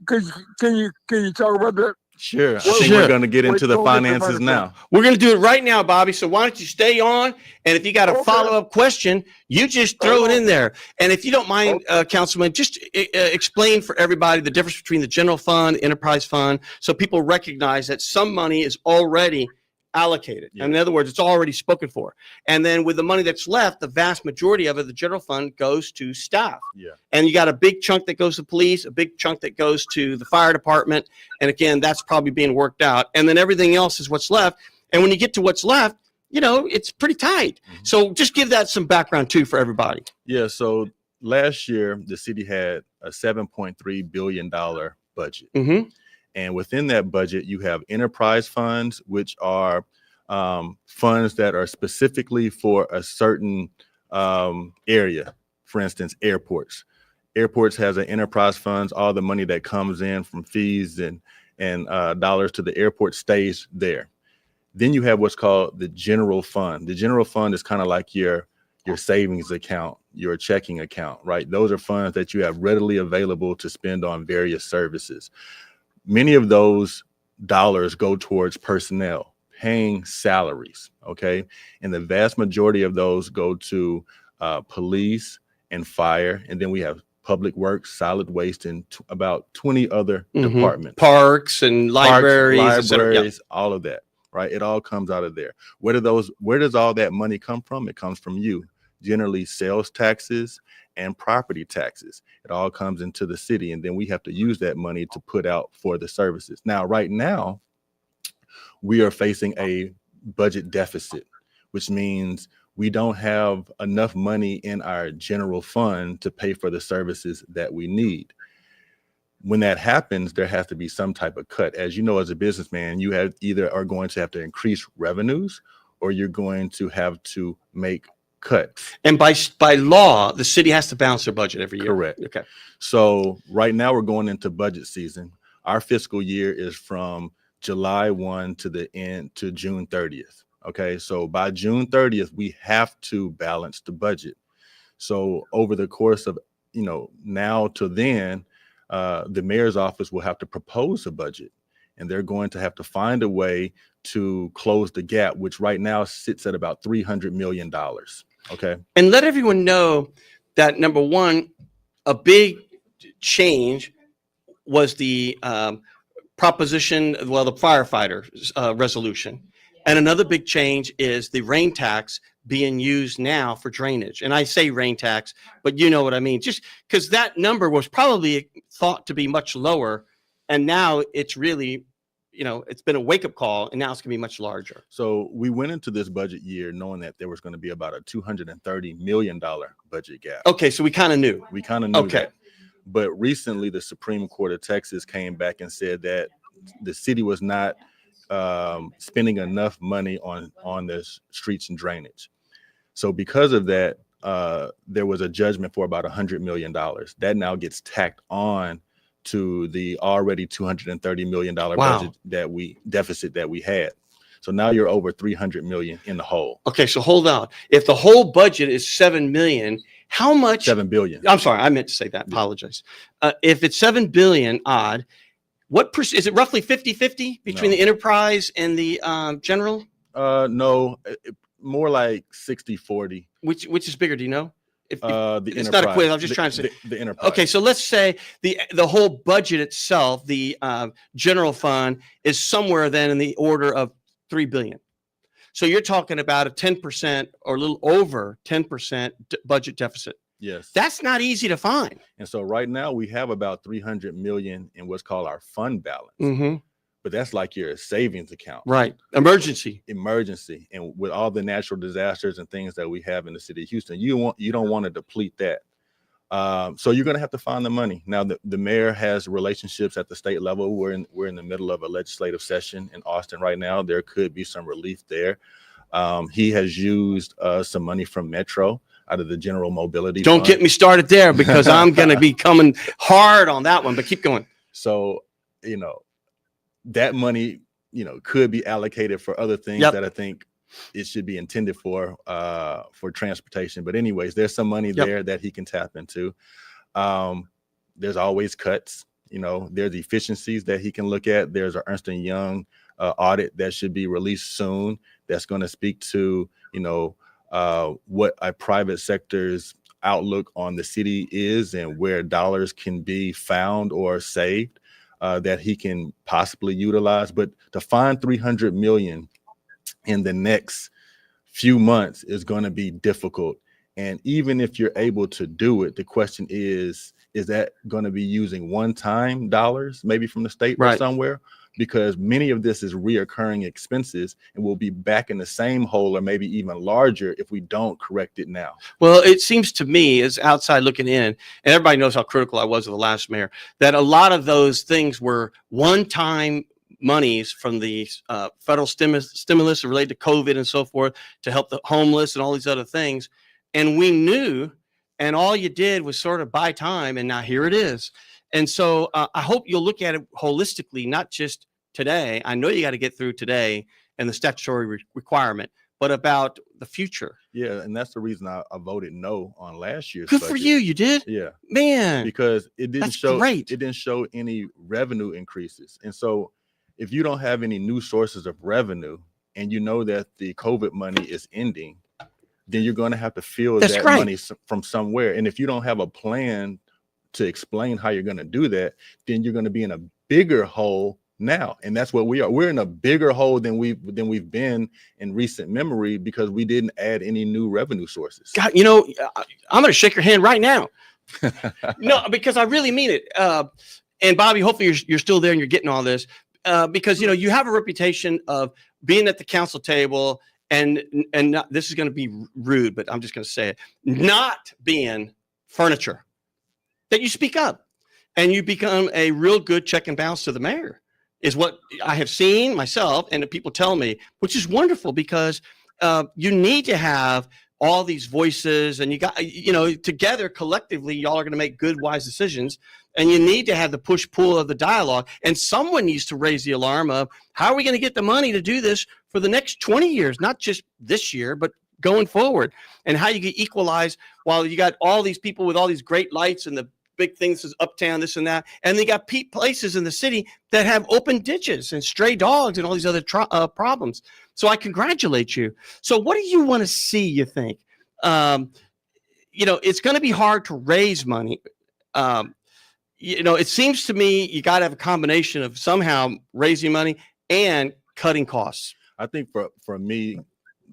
can you talk about that? Sure. I think we're going to get into the finances now. We're going to do it right now, Bobby. So why don't you stay on? And if you got a follow-up question, you just throw it in there. And if you don't mind, Councilman, just explain for everybody the difference between the general fund, enterprise fund, so people recognize that some money is already allocated. Yeah. In other words, it's already spoken for. And then with the money that's left, the vast majority of it, the general fund, goes to staff. Yeah. And you got a big chunk that goes to police, a big chunk that goes to the fire department. And again, that's probably being worked out. And then everything else is what's left. And when you get to what's left, it's pretty tight. Mm-hmm. So just give that some background too for everybody. Yeah. So last year, the city had a $7.3 billion budget. Mm-hmm. And within that budget, you have enterprise funds, which are funds that are specifically for a certain area. For instance, airports. Airports has an enterprise funds. All the money that comes in from fees and dollars to the airport stays there. Then you have what's called the general fund. The general fund is kind of like your savings account, your checking account, right? Those are funds that you have readily available to spend on various services. Many of those dollars go towards personnel, paying salaries. Okay. And the vast majority of those go to police and fire. And then we have public works, solid waste, and about 20 other departments. Parks and libraries, et cetera. Libraries, all of that, right? It all comes out of there. Where does all that money come from? It comes from you. Generally sales taxes and property taxes. It all comes into the city, and then we have to use that money to put out for the services. Now, right now, we are facing a budget deficit, which means we don't have enough money in our general fund to pay for the services that we need. When that happens, there has to be some type of cut. As you know, as a businessman, you have either are going to have to increase revenues or you're going to have to make cuts. And by law, the city has to balance their budget every year. Correct. Okay. So right now we're going into budget season. Our fiscal year is from July 1 to the end to June 30th. Okay. So by June 30th, we have to balance the budget. So over the course of, now to then, the mayor's office will have to propose a budget, and they're going to have to find a way to close the gap, which right now sits at about $300 million. Okay. And let everyone know that, number one, a big change was the proposition, the firefighter resolution. And another big change is the rain tax being used now for drainage. And I say rain tax, but you know what I mean, just because that number was probably thought to be much lower. And now it's really, it's been a wake up call, and now it's going to be much larger. So we went into this budget year knowing that there was going to be about a $230 million budget gap. Okay. So we kind of knew. Okay. That. But recently the Supreme Court of Texas came back and said that the city was not spending enough money on the streets and drainage. So because of that, there was a judgment for about $100 million. That now gets tacked on to the already $230 million budget deficit that we had. So now you're over 300 million in the hole. Okay, so hold on. If the whole budget is 7 million, how much? 7 billion. I'm sorry, I meant to say that. Apologize. If it's 7 billion odd, what is it, roughly 50-50 between the enterprise and the general? No, more like 60-40. Which is bigger? Do you know? If The it's enterprise. not a quiz. I'm just trying to say the enterprise. Okay, so let's say the whole budget itself, the general fund, is somewhere then in the order of 3 billion. So you're talking about a 10% or a little over 10% budget deficit. Yes. That's not easy to find. And so right now we have about 300 million in what's called our fund balance. Mm-hmm. But that's like your savings account. Right. Emergency. And with all the natural disasters and things that we have in the city of Houston, you don't want to deplete that. So you're going to have to find the money. Now, the mayor has relationships at the state level. We're in the middle of a legislative session in Austin right now. There could be some relief there. He has used some money from Metro out of the general mobility Don't fund. get me started there, because I'm going to be coming hard on that one, but keep going. So, that money, could be allocated for other things that I think it should be intended for transportation. But anyways, there's some money there that he can tap into. There's always cuts. There's efficiencies that he can look at. There's an Ernst & Young audit that should be released soon. That's going to speak to, what a private sector's outlook on the city is and where dollars can be found or saved. That he can possibly utilize. But to find 300 million in the next few months is going to be difficult. And even if you're able to do it, the question is that going to be using one-time dollars, maybe from the state or somewhere? Because many of this is reoccurring expenses and we'll be back in the same hole or maybe even larger if we don't correct it now. Well, it seems to me, as outside looking in, and everybody knows how critical I was of the last mayor, that a lot of those things were one-time monies from the federal stimulus related to COVID and so forth to help the homeless and all these other things. And we knew, and all you did was sort of buy time, and now here it is. And so I hope you'll look at it holistically, not just today. I know you got to get through today and the statutory requirement, but about the future. Yeah, and that's the reason I voted no on last year's Good budget. for you. You did? Yeah. Man. Because it didn't great. It didn't show any revenue increases. And so if you don't have any new sources of revenue, and you know that the COVID money is ending, then you're going to have to fill That's that right. money from somewhere. And if you don't have a plan to explain how you're going to do that, then you're going to be in a bigger hole now. And that's what we are. We're in a bigger hole than we've been in recent memory because we didn't add any new revenue sources. God, you know, I'm going to shake your hand right now. No, because I really mean it. And Bobby, hopefully you're still there and you're getting all this because, you know, you have a reputation of being at the council table and not, this is going to be rude, but I'm just going to say it, not being furniture, that you speak up and you become a real good check and balance to the mayor is what I have seen myself and the people tell me, which is wonderful because you need to have all these voices and you got, you know, together collectively, y'all are going to make good, wise decisions. And you need to have the push pull of the dialogue. And someone needs to raise the alarm of how are we going to get the money to do this for the next 20 years, not just this year, but going forward, and how you can equalize while you got all these people with all these great lights and the big things is uptown, this and that. And they got places in the city that have open ditches and stray dogs and all these other problems. So I congratulate you. So what do you want to see, you think? You know, it's going to be hard to raise money. You know, it seems to me you got to have a combination of somehow raising money and cutting costs. I think for me,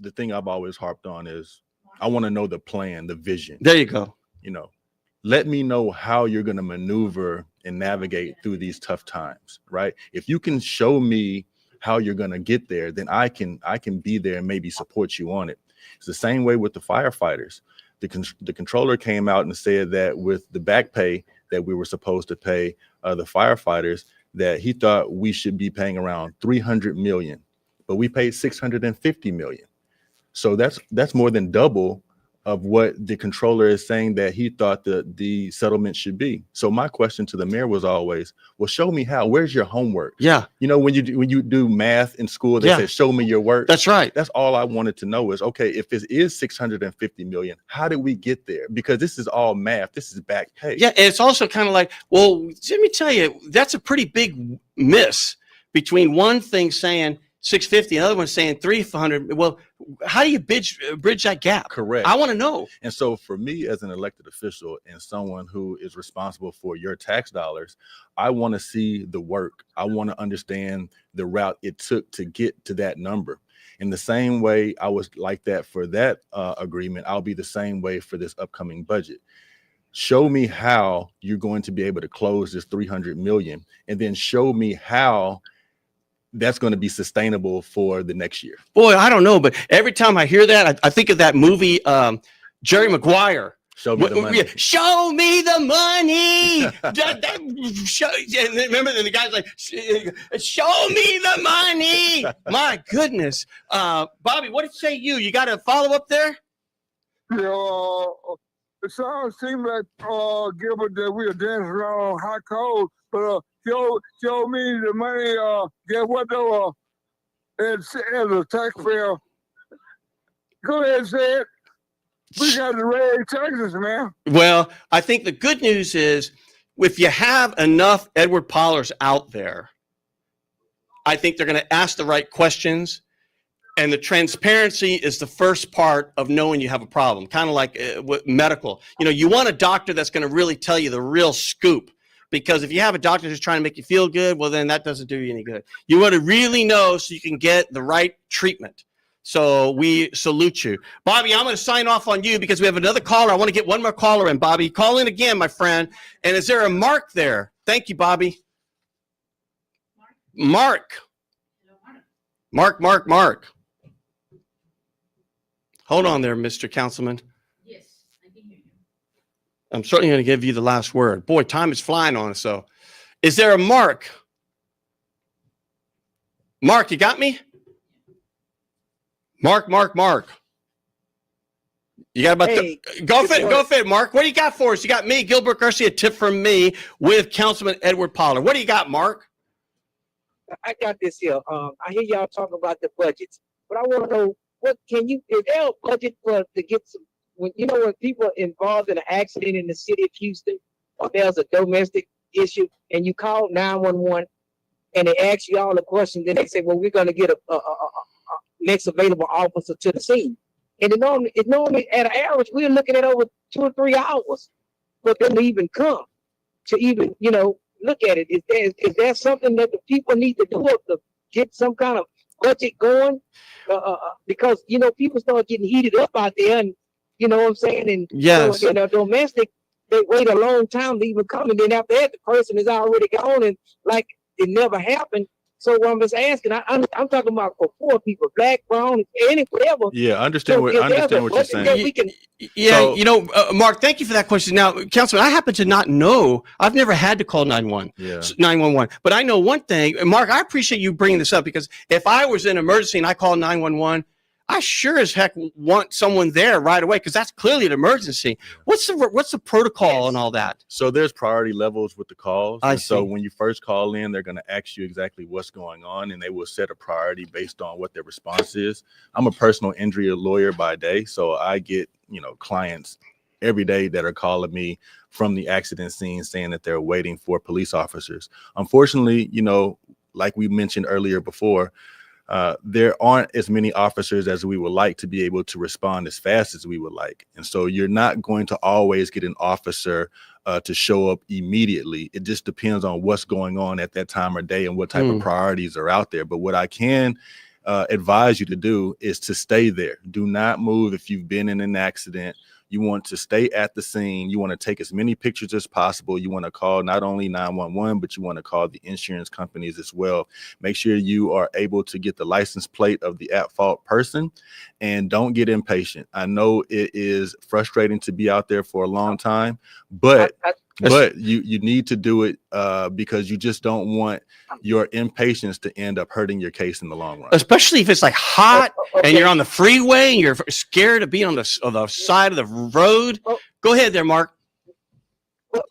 the thing I've always harped on is I want to know the plan, the vision. There you go. You know, let me know how you're going to maneuver and navigate through these tough times, right? If you can show me how you're going to get there, then I can be there and maybe support you on it. It's the same way with the firefighters. The controller came out and said that with the back pay that we were supposed to pay the firefighters, that he thought we should be paying around 300 million, but we paid 650 million. So that's more than double of what the controller is saying that he thought the settlement should be. So my question to the mayor was always, well, show me how. Where's your homework? Yeah. You know, when you do math in school, they say, show me your work. That's right. That's all I wanted to know is, okay, if it is 650 million, how did we get there? Because this is all math. This is back pay. Yeah. And it's also kind of like, well, let me tell you, that's a pretty big miss between one thing saying 650, another one saying 300. Well, how do you bridge that gap? Correct. I want to know. And so for me as an elected official and someone who is responsible for your tax dollars, I want to see the work. I want to understand the route it took to get to that number. In the same way I was like that for that agreement, I'll be the same way for this upcoming budget. Show me how you're going to be able to close this 300 million, and then show me how that's going to be sustainable for the next year. Boy, I don't know, but every time I hear that, I think of that movie, Jerry Maguire. Show me the money. Show me the money. Remember, the guy's like, show me the money. My goodness. Bobby, what did you say you got a follow up there? Yeah, it seems like, Gilbert, that we are dancing around hot cold, but show me the money. Guess what though? As a taxpayer, go ahead and say it. We got to raise taxes, man. Well, I think the good news is if you have enough Edward Pollards out there, I think they're going to ask the right questions. And the transparency is the first part of knowing you have a problem, kind of like with medical. You know, you want a doctor that's going to really tell you the real scoop. Because if you have a doctor who's trying to make you feel good, well, then that doesn't do you any good. You want to really know so you can get the right treatment. So we salute you. Bobby, I'm going to sign off on you because we have another caller. I want to get one more caller in, Bobby. Call in again, my friend. And is there a Mark there? Thank you, Bobby. Mark. Mark. Hold on there, Mr. Councilman. Yes, I can hear you. I'm certainly going to give you the last word. Boy, time is flying on us. So is there a Mark? Mark, you got me? Mark. You got about go fit, Mark. What do you got for us? You got me, Gilbert Garcia, a tip from me with Councilman Edward Pollard. What do you got, Mark? I got this here. I hear y'all talk about the budgets, but I want to know is there a budget to get some, when people are involved in an accident in the city of Houston, or there's a domestic issue, and you call 911 and they ask you all the questions, then they say, well, we're going to get next available officer to the scene. And it normally at an average, we're looking at over 2 or 3 hours for them to even come to even, look at it. Is there something that the people need to do to get some kind of budget going? Because, people start getting heated up out there, and you know what I'm saying? And Yes. Domestic, they wait a long time to even come, and then after that, the person is already gone, and like it never happened. So what I'm just asking, I'm talking about for poor people, black, brown, any whatever. Yeah, I understand what you're saying. Yeah, Mark, thank you for that question. Now, Councilman, I happen to not know. I've never had to call 911, but I know one thing. And Mark, I appreciate you bringing this up, because if I was in an emergency and I called 911, I sure as heck want someone there right away, because that's clearly an emergency. What's the protocol and all that? So there's priority levels with the calls. I So see. when you first call in, they're going to ask you exactly what's going on, and they will set a priority based on what their response is. I'm a personal injury lawyer by day, so I get clients every day that are calling me from the accident scene saying that they're waiting for police officers. Unfortunately, like we mentioned earlier before, there aren't as many officers as we would like to be able to respond as fast as we would like. And so you're not going to always get an officer to show up immediately. It just depends on what's going on at that time of day and what type of priorities are out there. But what I can advise you to do is to stay there. Do not move if you've been in an accident. You want to stay at the scene. You want to take as many pictures as possible. You want to call not only 911, but you want to call the insurance companies as well. Make sure you are able to get the license plate of the at-fault person, and don't get impatient. I know it is frustrating to be out there for a long time, but you need to do it because you just don't want your impatience to end up hurting your case in the long run. Especially if it's like hot and you're on the freeway and you're scared of being on the side of the road. Go ahead there, Mark.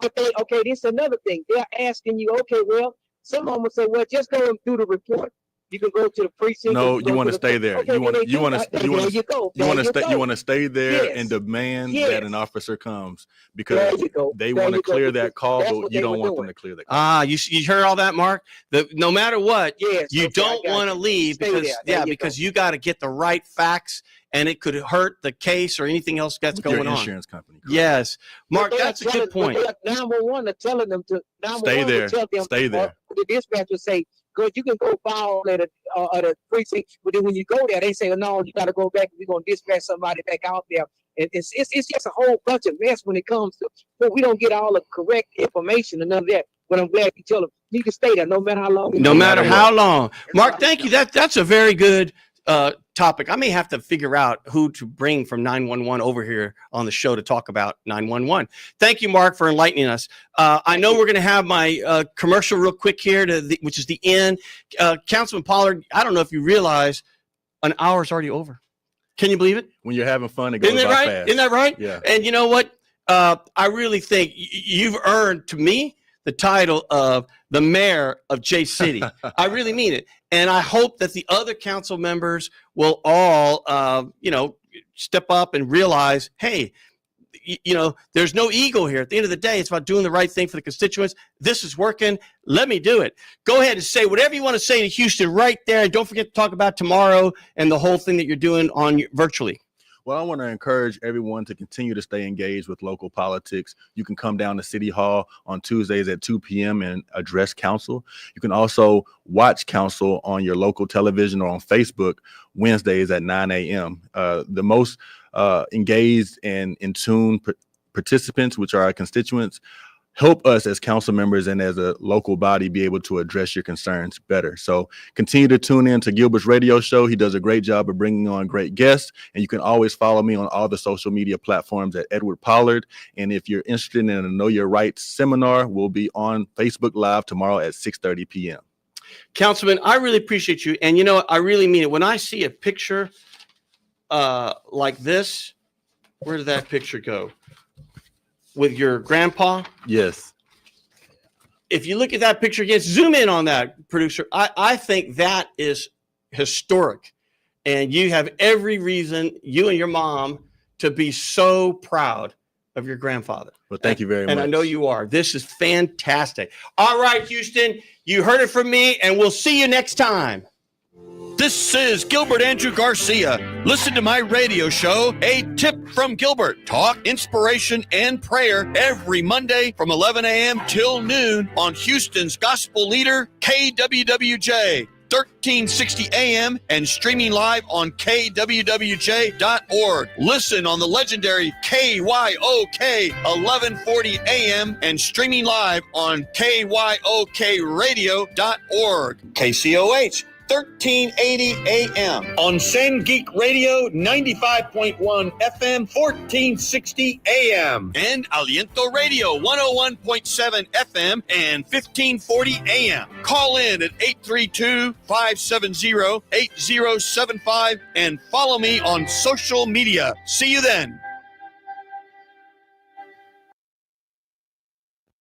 Okay, this is another thing. They're asking you, okay, well, some of them will say, well, just go and do the report. You can go to the precinct. No, you want to stay there. You want to stay there and demand that an officer comes, because they want to clear that call, but you don't want them to clear that call. You heard all that, Mark? No matter what, you don't want to leave because you got to get the right facts, and it could hurt the case or anything else that's going on. Insurance company. Correct. Yes, Mark, that's a good point. 911 are telling them to stay there. Stay there. The dispatcher say, "Good, you can go file at a precinct," but then when you go there, they say, "No, you got to go back. We're gonna dispatch somebody back out there." And it's just a whole bunch of mess when it comes to. But we don't get all the correct information and none of that. But I'm glad you tell them you can stay there no matter how long. No matter how long, Mark. Thank you. That's a very good topic. I may have to figure out who to bring from 911 over here on the show to talk about 911. Thank you, Mark, for enlightening us. I know we're going to have my commercial real quick here, which is the end. Councilman Pollard, I don't know if you realize an hour's already over. Can you believe it? When you're having fun, it goes by fast. Isn't that right? Yeah. And you know what? I really think you've earned, to me, the title of the mayor of J City. I really mean it. And I hope that the other council members will all, step up and realize, hey, there's no ego here. At the end of the day, it's about doing the right thing for the constituents. This is working. Let me do it. Go ahead and say whatever you want to say to Houston right there. And don't forget to talk about tomorrow and the whole thing that you're doing on virtually. Well, I want to encourage everyone to continue to stay engaged with local politics. You can come down to City Hall on Tuesdays at 2 p.m. and address council. You can also watch council on your local television or on Facebook Wednesdays at 9 a.m. The most engaged and in tune participants, which are our constituents, help us as council members and as a local body be able to address your concerns better. So continue to tune in to Gilbert's radio show. He does a great job of bringing on great guests. And you can always follow me on all the social media platforms at Edward Pollard. And if you're interested in a Know Your Rights seminar, we'll be on Facebook Live tomorrow at 6:30 p.m. Councilman, I really appreciate you. And I really mean it. When I see a picture like this, where did that picture go? With your grandpa? Yes. If you look at that picture again, zoom in on that, producer. I think that is historic. And you have every reason, you and your mom, to be so proud of your grandfather. Well, thank you very much. And I know you are. This is fantastic. All right, Houston, you heard it from me, and we'll see you next time. This is Gilbert Andrew Garcia. Listen to my radio show, A Tip from Gilbert. Talk, inspiration, and prayer every Monday from 11 a.m. till noon on Houston's gospel leader, KWWJ. 1360 AM and streaming live on kwwj.org. Listen on the legendary KYOK 1140 AM and streaming live on kyokradio.org. KCOH 1380 AM on Send Geek Radio 95.1 FM 1460 AM and Aliento Radio 101.7 FM and 1540 AM. Call in at 832-570-8075 and follow me on social media. See you then.